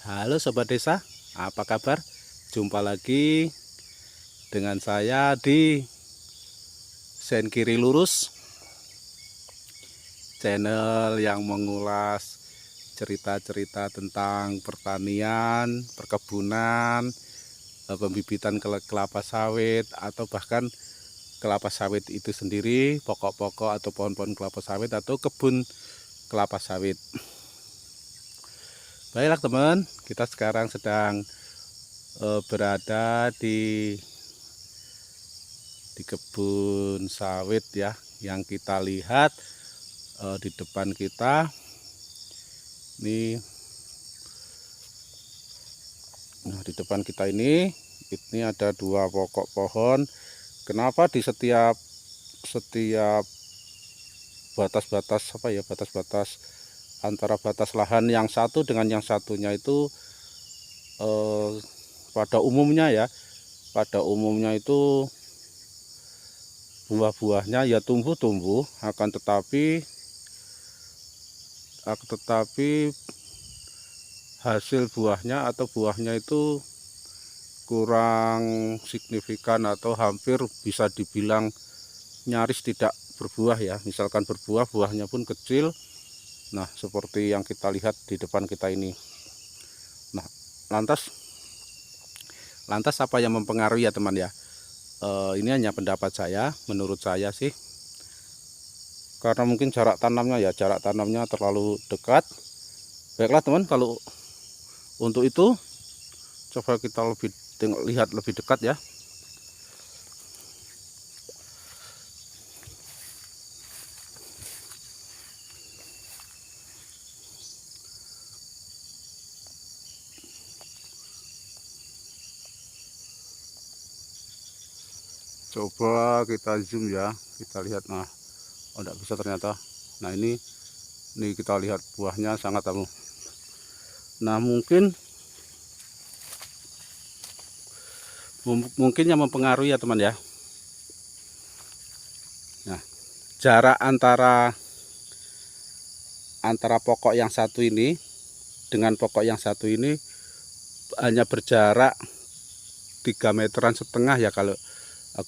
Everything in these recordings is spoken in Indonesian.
Halo Sobat Desa, apa kabar? Jumpa lagi dengan saya di Sen Kiri Lurus, channel yang mengulas cerita-cerita tentang pertanian, perkebunan, pembibitan kelapa sawit, atau bahkan kelapa sawit itu sendiri, pokok-pokok atau pohon-pohon kelapa sawit atau kebun kelapa sawit. Baiklah teman, kita sekarang sedang berada di kebun sawit ya, yang kita lihat di depan kita ini. Nah, di depan kita ini ada dua pokok pohon. Kenapa di setiap batas-batas batas-batas antara batas lahan yang satu dengan yang satunya itu eh, pada umumnya itu buah-buahnya ya tumbuh-tumbuh, akan tetapi hasil buahnya atau buahnya itu kurang signifikan atau hampir bisa dibilang nyaris tidak berbuah ya. Misalkan berbuah, buahnya pun kecil. Nah, seperti yang kita lihat di depan kita ini. Nah, lantas apa yang mempengaruhi ya teman ya? Ini hanya pendapat saya, menurut saya sih, karena mungkin jarak tanamnya terlalu dekat. Baiklah teman, kalau untuk itu coba kita lihat lebih dekat ya. Coba kita zoom ya, kita lihat. Nah, oh tidak bisa ternyata. Nah, ini kita lihat buahnya sangat anu. Nah, mungkin yang mempengaruhi ya teman ya. Nah, jarak antara pokok yang satu ini dengan pokok yang satu ini hanya berjarak 3,5 meteran ya, kalau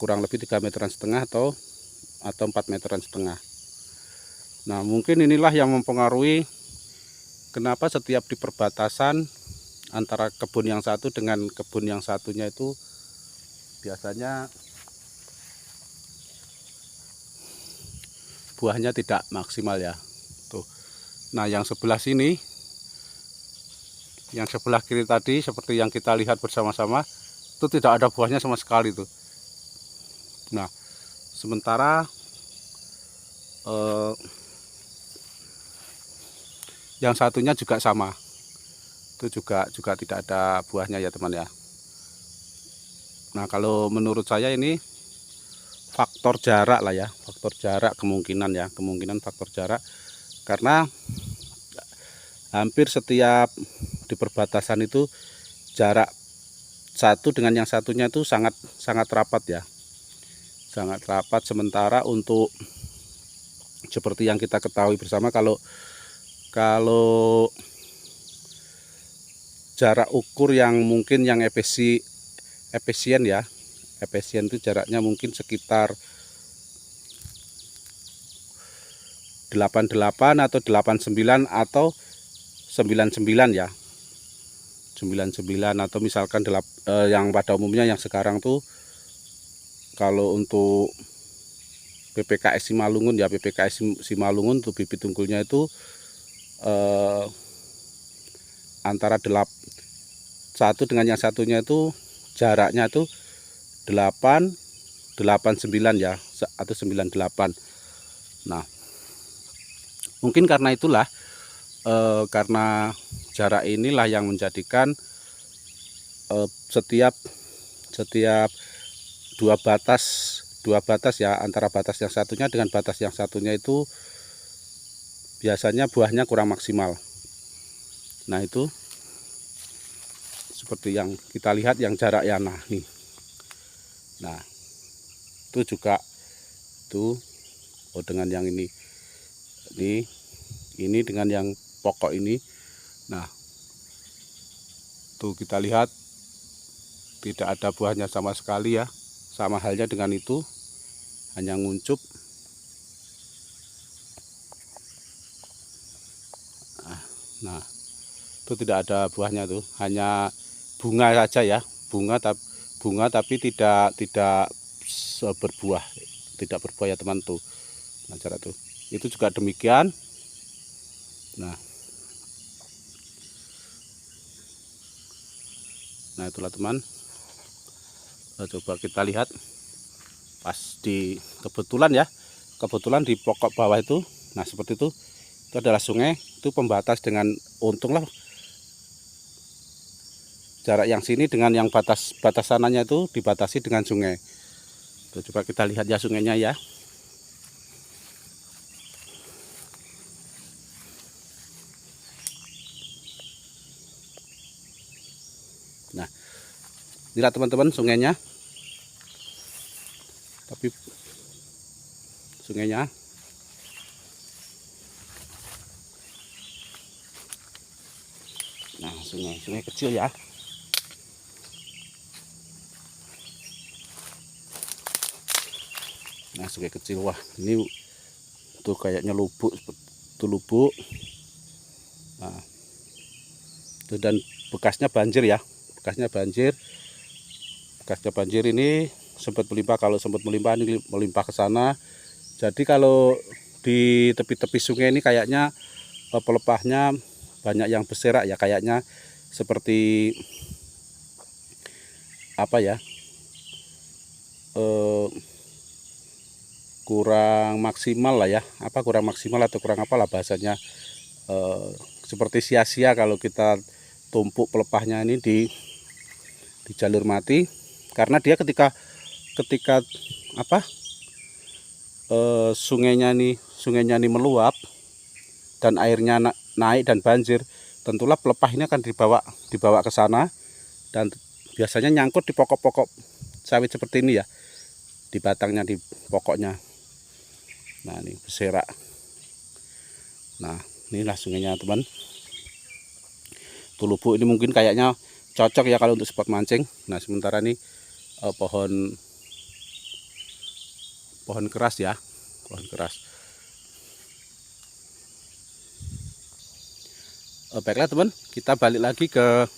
kurang lebih 3,5 meteran atau 4,5 meteran. Nah, mungkin inilah yang mempengaruhi kenapa setiap di perbatasan antara kebun yang satu dengan kebun yang satunya itu biasanya buahnya tidak maksimal ya. Tuh. Nah, yang sebelah sini, yang sebelah kiri tadi seperti yang kita lihat bersama-sama, itu tidak ada buahnya sama sekali tuh. Nah, sementara yang satunya juga sama, itu juga tidak ada buahnya ya teman ya. Nah, kalau menurut saya ini faktor jarak lah ya, faktor jarak, kemungkinan faktor jarak, karena hampir setiap di perbatasan itu jarak satu dengan yang satunya itu sangat rapat ya, sangat rapat. Sementara untuk seperti yang kita ketahui bersama, kalau jarak ukur yang mungkin yang efisien ya, efisien itu jaraknya mungkin sekitar 88 atau 89 atau 99 ya, 99, atau misalkan yang pada umumnya yang sekarang tuh kalau untuk PPKS Simalungun ya, PPKS Simalungun tuh bibit unggulnya itu antara satu dengan yang satunya itu jaraknya itu 889 ya, atau 98. Nah, mungkin karena itulah, karena jarak inilah yang menjadikan setiap dua batas ya, antara batas yang satunya dengan batas yang satunya itu biasanya buahnya kurang maksimal. Nah, itu seperti yang kita lihat yang jarak ya. Nah, nih. Nah, itu juga tuh, dengan yang ini dengan yang pokok ini. Nah, Tuh kita lihat tidak ada buahnya sama sekali ya. Sama halnya dengan itu, hanya nguncup. Nah, itu tidak ada buahnya tuh, hanya bunga saja ya, bunga tapi tidak berbuah, tidak berbuah ya teman tuh. Nah, cara tuh. Itu juga demikian. Nah, itulah teman. Coba kita lihat pas di kebetulan di pokok bawah itu. Nah, seperti itu adalah sungai, itu pembatas dengan untunglah jarak yang sini dengan yang batas sananya itu dibatasi dengan sungai. Tuh, coba kita lihat ya sungainya ya. Nah, lihat teman-teman sungainya. Tapi sungainya sungai kecil ya. Nah, sungai kecil. Wah, ini tuh kayaknya lubuk, itu lubuk. Nah, tuh, dan bekasnya banjir ya, bekasnya banjir ini sempat melimpah. Kalau sempat melimpah ini melimpah ke sana. Jadi kalau di tepi-tepi sungai ini kayaknya pelepahnya banyak yang berserak ya, kayaknya seperti apa ya, kurang maksimal lah ya, kurang maksimal atau kurang apalah bahasanya, seperti sia-sia kalau kita tumpuk pelepahnya ini di jalur mati, karena dia ketika sungainya ini meluap dan airnya naik dan banjir, tentulah pelepah ini akan dibawa ke sana dan biasanya nyangkut di pokok-pokok sawit seperti ini ya, di batangnya, di pokoknya. Nah, ini berserak. Nah, inilah sungainya teman. Tuh lubuk ini mungkin kayaknya cocok ya kalau untuk spot mancing. Nah, sementara ini pohon keras ya, pohon keras. Baiklah teman, kita balik lagi ke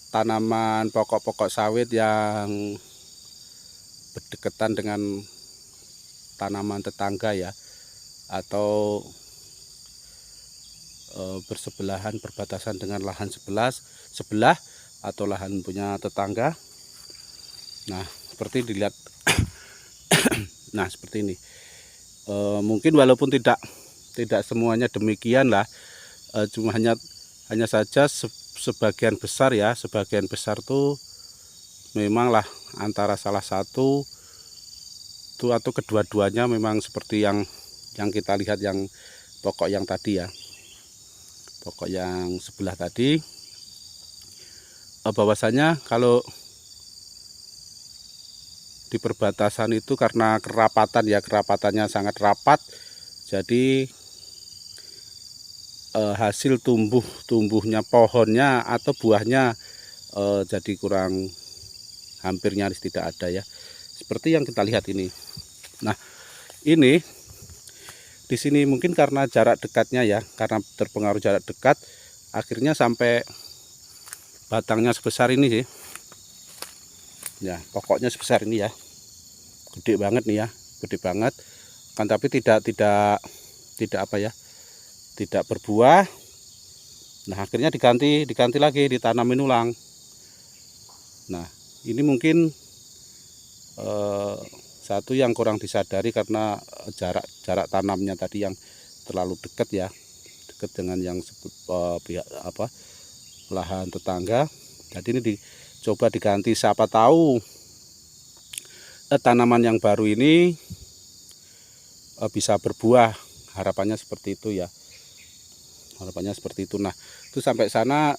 tanaman pokok-pokok sawit yang berdekatan dengan tanaman tetangga ya, atau bersebelahan, berbatasan dengan lahan sebelah atau lahan punya tetangga. Nah, seperti dilihat. Nah, seperti ini. Mungkin walaupun tidak semuanya demikian lah, cuma hanya saja sebagian besar ya, sebagian besar tuh memanglah antara salah satu tuh atau kedua-duanya memang seperti yang kita lihat, yang pokok yang tadi ya, pokok yang sebelah tadi, bahwasanya kalau di perbatasan itu karena kerapatan ya, kerapatannya sangat rapat, jadi hasil tumbuhnya pohonnya atau buahnya jadi kurang, hampir nyaris tidak ada ya, seperti yang kita lihat ini. Nah, ini di sini mungkin karena jarak dekatnya ya, karena terpengaruh jarak dekat, akhirnya sampai batangnya sebesar ini sih ya, pokoknya sebesar ini ya, gede banget nih ya, gede banget kan, tapi tidak tidak berbuah. Nah, akhirnya diganti lagi, ditanamin ulang. Nah, ini mungkin satu yang kurang disadari karena jarak tanamnya tadi yang terlalu dekat ya, dekat dengan yang lahan tetangga. Jadi ini dicoba diganti, siapa tahu tanaman yang baru ini bisa berbuah, harapannya seperti itu ya, harapannya seperti itu. Nah, itu sampai sana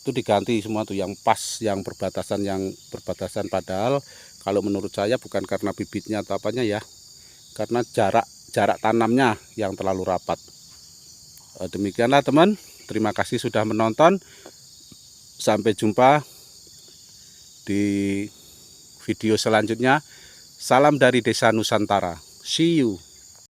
itu diganti semua tuh yang pas, yang berbatasan, padahal kalau menurut saya bukan karena bibitnya atau apanya ya, karena jarak tanamnya yang terlalu rapat. Demikianlah teman, Terima kasih sudah menonton. Sampai jumpa di video selanjutnya. Salam dari Desa Nusantara. See you.